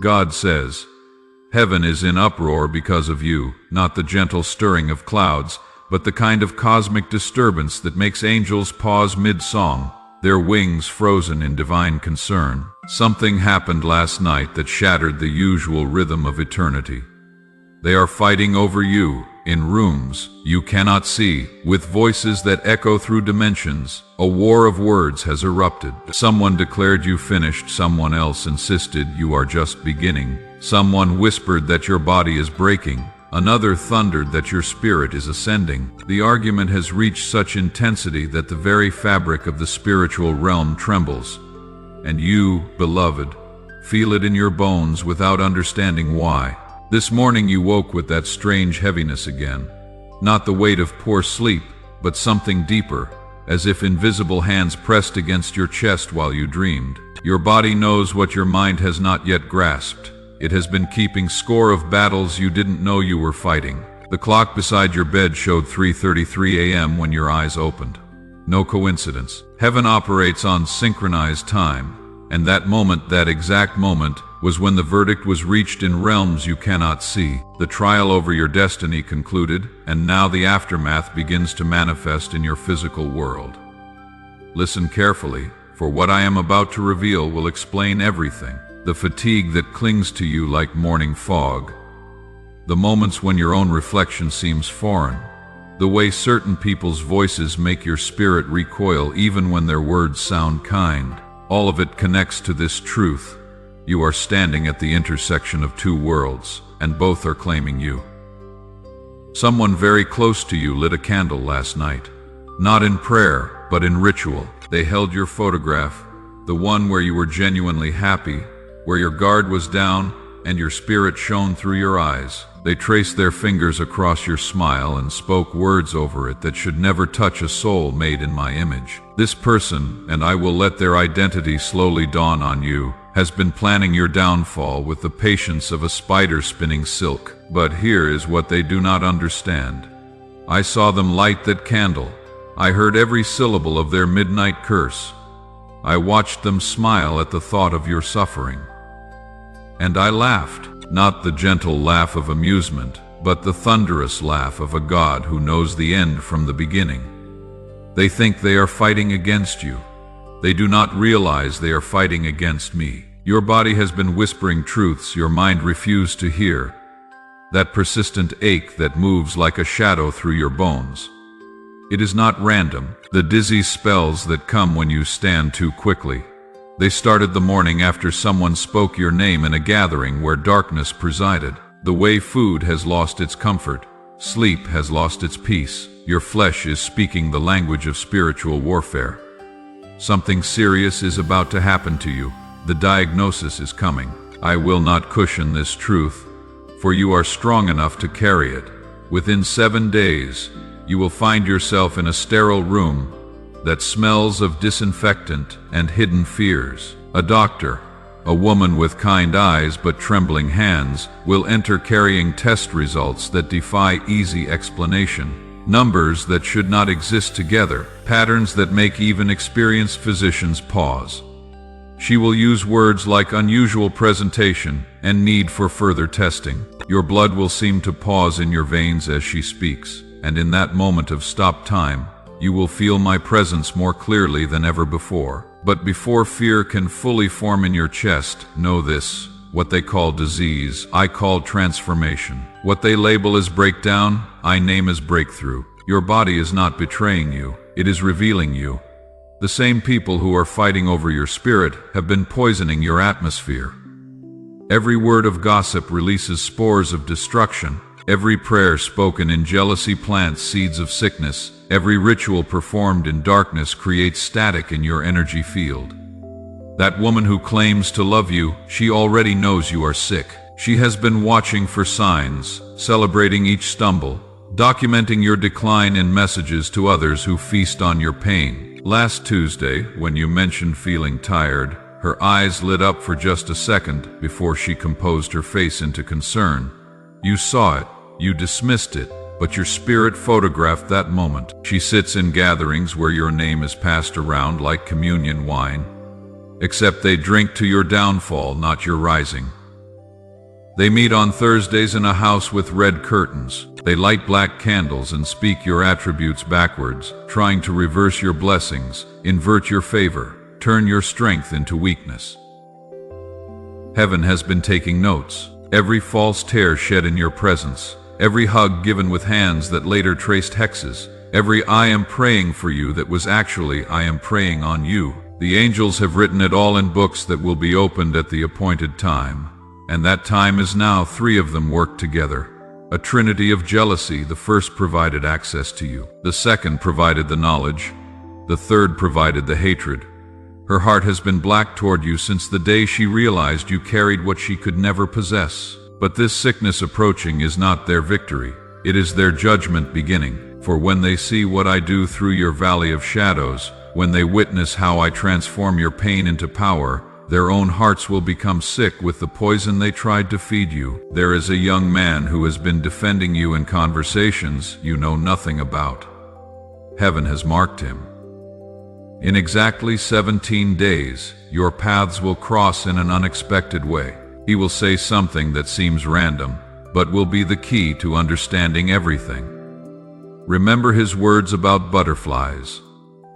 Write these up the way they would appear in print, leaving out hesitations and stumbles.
God says, "Heaven is in uproar because of you," not the gentle stirring of clouds, but the kind of cosmic disturbance that makes angels pause mid-song, their wings frozen in divine concern. Something happened last night that shattered the usual rhythm of eternity. They are fighting over you, in rooms you cannot see, with voices that echo through dimensions. A war of words has erupted. Someone declared you finished, someone else insisted you are just beginning. Someone whispered that your body is breaking, another thundered that your spirit is ascending. The argument has reached such intensity that the very fabric of the spiritual realm trembles. And you, beloved, feel it in your bones without understanding why. This morning you woke with that strange heaviness again. Not the weight of poor sleep, but something deeper, as if invisible hands pressed against your chest while you dreamed. Your body knows what your mind has not yet grasped. It has been keeping score of battles you didn't know you were fighting. The clock beside your bed showed 3:33 a.m. when your eyes opened. No coincidence. Heaven operates on synchronized time, and that moment, that exact moment, was when the verdict was reached in realms you cannot see. The trial over your destiny concluded, and now the aftermath begins to manifest in your physical world. Listen carefully, for what I am about to reveal will explain everything. The fatigue that clings to you like morning fog. The moments when your own reflection seems foreign. The way certain people's voices make your spirit recoil even when their words sound kind. All of it connects to this truth. You are standing at the intersection of two worlds, and both are claiming you. Someone very close to you lit a candle last night. Not in prayer, but in ritual. They held your photograph, the one where you were genuinely happy, where your guard was down and your spirit shone through your eyes. They traced their fingers across your smile and spoke words over it that should never touch a soul made in my image. This person, and I will let their identity slowly dawn on you, has been planning your downfall with the patience of a spider spinning silk. But here is what they do not understand. I saw them light that candle. I heard every syllable of their midnight curse. I watched them smile at the thought of your suffering. And I laughed, not the gentle laugh of amusement, but the thunderous laugh of a God who knows the end from the beginning. They think they are fighting against you. They do not realize they are fighting against me. Your body has been whispering truths your mind refused to hear. That persistent ache that moves like a shadow through your bones. It is not random, the dizzy spells that come when you stand too quickly. They started the morning after someone spoke your name in a gathering where darkness presided. The way food has lost its comfort, sleep has lost its peace. Your flesh is speaking the language of spiritual warfare. Something serious is about to happen to you. The diagnosis is coming. I will not cushion this truth, for you are strong enough to carry it. Within 7 days, you will find yourself in a sterile room that smells of disinfectant and hidden fears. A doctor, a woman with kind eyes but trembling hands, will enter carrying test results that defy easy explanation. Numbers that should not exist together, patterns that make even experienced physicians pause. She will use words like unusual presentation and need for further testing. Your blood will seem to pause in your veins as she speaks, and in that moment of stop time, you will feel my presence more clearly than ever before. But before fear can fully form in your chest, know this: what they call disease, I call transformation. What they label as breakdown, I name as breakthrough. Your body is not betraying you, it is revealing you. The same people who are fighting over your spirit have been poisoning your atmosphere. Every word of gossip releases spores of destruction. Every prayer spoken in jealousy plants seeds of sickness. Every ritual performed in darkness creates static in your energy field. That woman who claims to love you, she already knows you are sick. She has been watching for signs, celebrating each stumble, documenting your decline in messages to others who feast on your pain. Last Tuesday, when you mentioned feeling tired, her eyes lit up for just a second before she composed her face into concern. You saw it, you dismissed it, but your spirit photographed that moment. She sits in gatherings where your name is passed around like communion wine, except they drink to your downfall, not your rising. They meet on Thursdays in a house with red curtains. They light black candles and speak your attributes backwards, trying to reverse your blessings, invert your favor, turn your strength into weakness. Heaven has been taking notes. Every false tear shed in your presence, every hug given with hands that later traced hexes, every "I am praying for you" that was actually "I am praying on you." The angels have written it all in books that will be opened at the appointed time. And that time is now. 3 of them work together. A trinity of jealousy. The first provided access to you. The second provided the knowledge. The third provided the hatred. Her heart has been black toward you since the day she realized you carried what she could never possess. But this sickness approaching is not their victory. It is their judgment beginning. For when they see what I do through your valley of shadows, when they witness how I transform your pain into power, their own hearts will become sick with the poison they tried to feed you. There is a young man who has been defending you in conversations you know nothing about. Heaven has marked him. In exactly 17 days, your paths will cross in an unexpected way. He will say something that seems random, but will be the key to understanding everything. Remember his words about butterflies.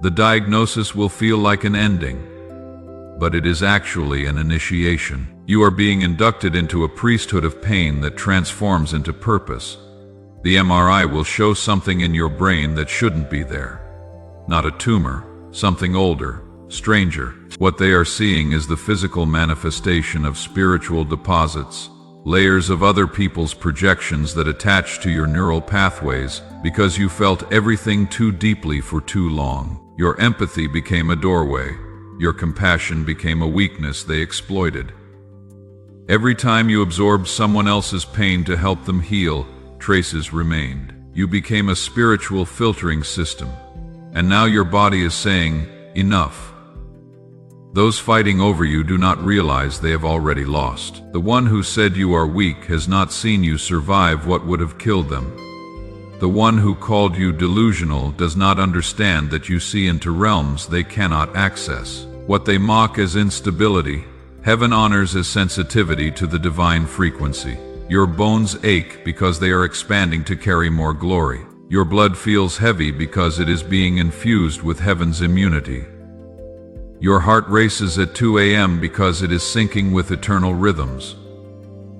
The diagnosis will feel like an ending, but it is actually an initiation. You are being inducted into a priesthood of pain that transforms into purpose. The MRI will show something in your brain that shouldn't be there. Not a tumor, something older, stranger. What they are seeing is the physical manifestation of spiritual deposits, layers of other people's projections that attach to your neural pathways because you felt everything too deeply for too long. Your empathy became a doorway. Your compassion became a weakness they exploited. Every time you absorbed someone else's pain to help them heal, traces remained. You became a spiritual filtering system. And now your body is saying, enough. Those fighting over you do not realize they have already lost. The one who said you are weak has not seen you survive what would have killed them. The one who called you delusional does not understand that you see into realms they cannot access. What they mock as instability, heaven honors as sensitivity to the divine frequency. Your bones ache because they are expanding to carry more glory. Your blood feels heavy because it is being infused with heaven's immunity. Your heart races at 2 a.m. because it is syncing with eternal rhythms.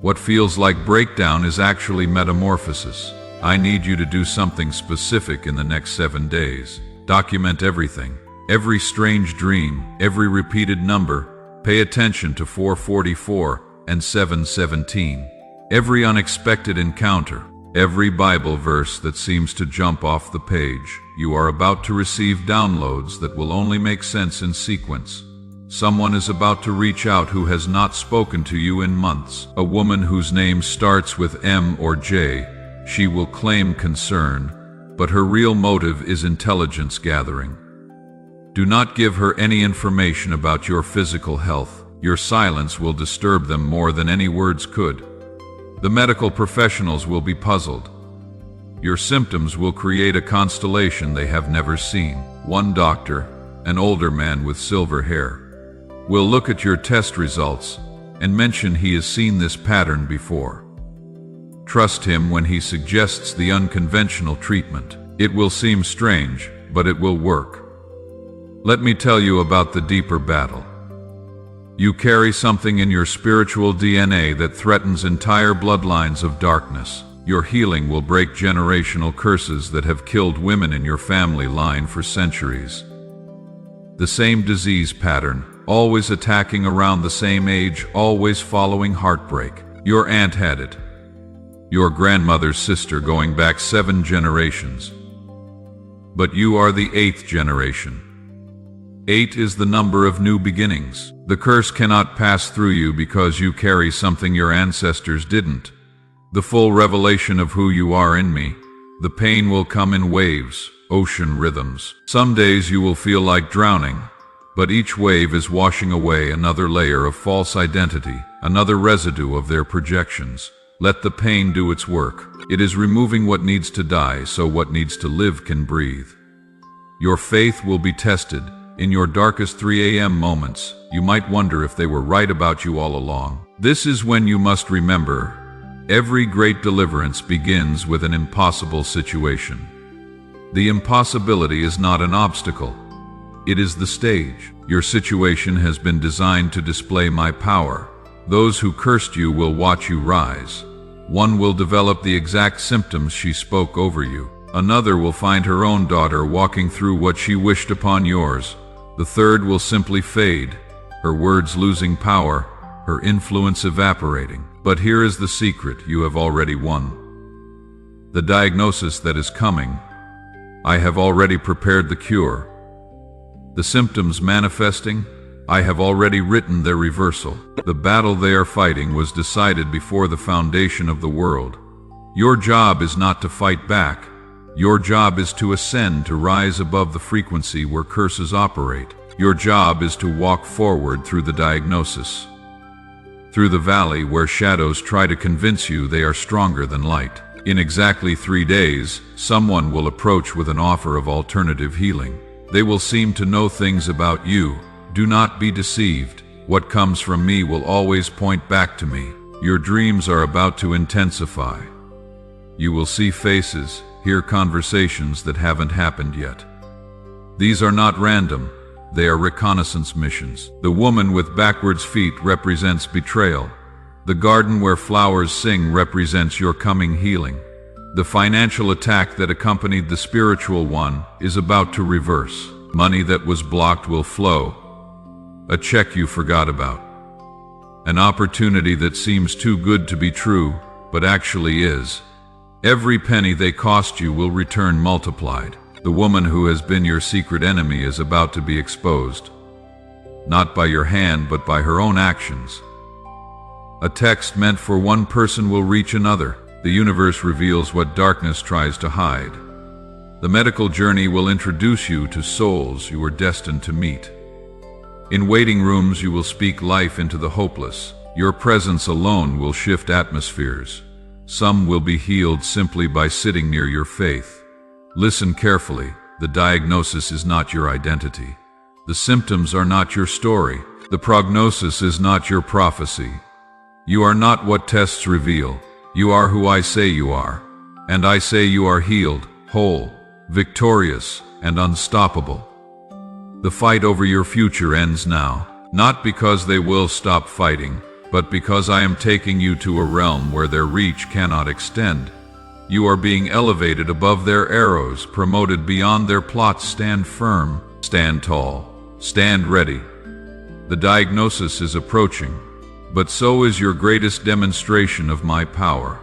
What feels like breakdown is actually metamorphosis. I need you to do something specific in the next 7 days. Document everything. Every strange dream, every repeated number. Pay attention to 444 and 717. Every unexpected encounter. Every Bible verse that seems to jump off the page. You are about to receive downloads that will only make sense in sequence. Someone is about to reach out who has not spoken to you in months. A woman whose name starts with M or J. She will claim concern, but her real motive is intelligence gathering. Do not give her any information about your physical health. Your silence will disturb them more than any words could. The medical professionals will be puzzled. Your symptoms will create a constellation they have never seen. One doctor, an older man with silver hair, will look at your test results and mention he has seen this pattern before. Trust him when he suggests the unconventional treatment. It will seem strange, but it will work. Let me tell you about the deeper battle. You carry something in your spiritual DNA that threatens entire bloodlines of darkness. Your healing will break generational curses that have killed women in your family line for centuries. The same disease pattern, always attacking around the same age, always following heartbreak. Your aunt had it. Your grandmother's sister going back 7 generations. But you are the 8th generation. 8 is the number of new beginnings. The curse cannot pass through you because you carry something your ancestors didn't. The full revelation of who you are in me. The pain will come in waves, ocean rhythms. Some days you will feel like drowning, but each wave is washing away another layer of false identity, another residue of their projections. Let the pain do its work. It is removing what needs to die so what needs to live can breathe. Your faith will be tested. In your darkest 3 a.m. moments, you might wonder if they were right about you all along. This is when you must remember, every great deliverance begins with an impossible situation. The impossibility is not an obstacle. It is the stage. Your situation has been designed to display my power. Those who cursed you will watch you rise. One will develop the exact symptoms she spoke over you. Another will find her own daughter walking through what she wished upon yours. The third will simply fade, her words losing power, her influence evaporating. But here is the secret: you have already won. The diagnosis that is coming, I have already prepared the cure. The symptoms manifesting, I have already written their reversal. The battle they are fighting was decided before the foundation of the world. Your job is not to fight back. Your job is to ascend, to rise above the frequency where curses operate. Your job is to walk forward through the diagnosis, through the valley where shadows try to convince you they are stronger than light. In exactly 3 days, someone will approach with an offer of alternative healing. They will seem to know things about you. Do not be deceived. What comes from me will always point back to me. Your dreams are about to intensify. You will see faces, hear conversations that haven't happened yet. These are not random. They are reconnaissance missions. The woman with backwards feet represents betrayal. The garden where flowers sing represents your coming healing. The financial attack that accompanied the spiritual one is about to reverse. Money that was blocked will flow. A check you forgot about. An opportunity that seems too good to be true, but actually is. Every penny they cost you will return multiplied. The woman who has been your secret enemy is about to be exposed. Not by your hand, but by her own actions. A text meant for one person will reach another. The universe reveals what darkness tries to hide. The medical journey will introduce you to souls you were destined to meet. In waiting rooms you will speak life into the hopeless. Your presence alone will shift atmospheres. Some will be healed simply by sitting near your faith. Listen carefully. The diagnosis is not your identity. The symptoms are not your story. The prognosis is not your prophecy. You are not what tests reveal. You are who I say you are. And I say you are healed, whole, victorious, and unstoppable. The fight over your future ends now, not because they will stop fighting, but because I am taking you to a realm where their reach cannot extend. You are being elevated above their arrows, promoted beyond their plots. Stand firm, stand tall, stand ready. The diagnosis is approaching, but so is your greatest demonstration of my power.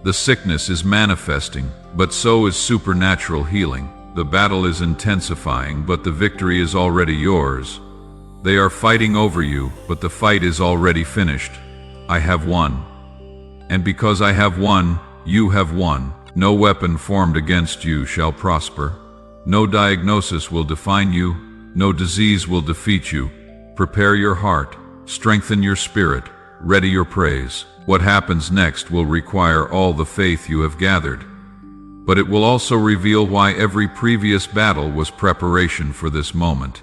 The sickness is manifesting, but so is supernatural healing. The battle is intensifying, but the victory is already yours. They are fighting over you, but the fight is already finished. I have won. And because I have won, you have won. No weapon formed against you shall prosper. No diagnosis will define you. No disease will defeat you. Prepare your heart. Strengthen your spirit. Ready your praise. What happens next will require all the faith you have gathered. But it will also reveal why every previous battle was preparation for this moment.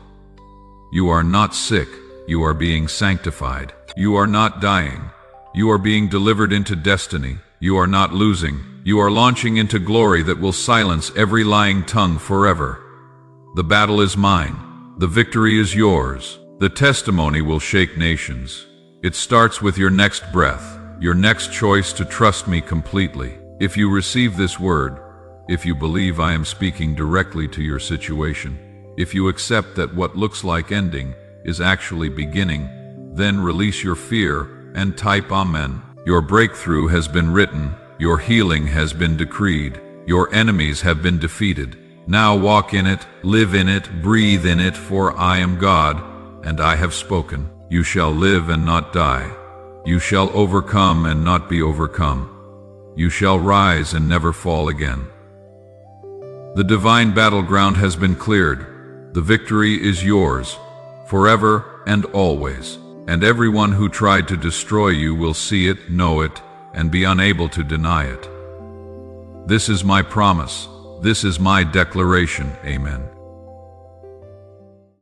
You are not sick. You are being sanctified. You are not dying. You are being delivered into destiny. You are not losing. You are launching into glory that will silence every lying tongue forever. The battle is mine. The victory is yours. The testimony will shake nations. It starts with your next breath, your next choice to trust me completely. If you receive this word, if you believe I am speaking directly to your situation, if you accept that what looks like ending is actually beginning, then release your fear and type Amen. Your breakthrough has been written. Your healing has been decreed. Your enemies have been defeated. Now walk in it, live in it, breathe in it, for I am God, and I have spoken. You shall live and not die. You shall overcome and not be overcome. You shall rise and never fall again. The divine battleground has been cleared. The victory is yours, forever and always. And everyone who tried to destroy you will see it, know it, and be unable to deny it. This is my promise. This is my declaration. Amen.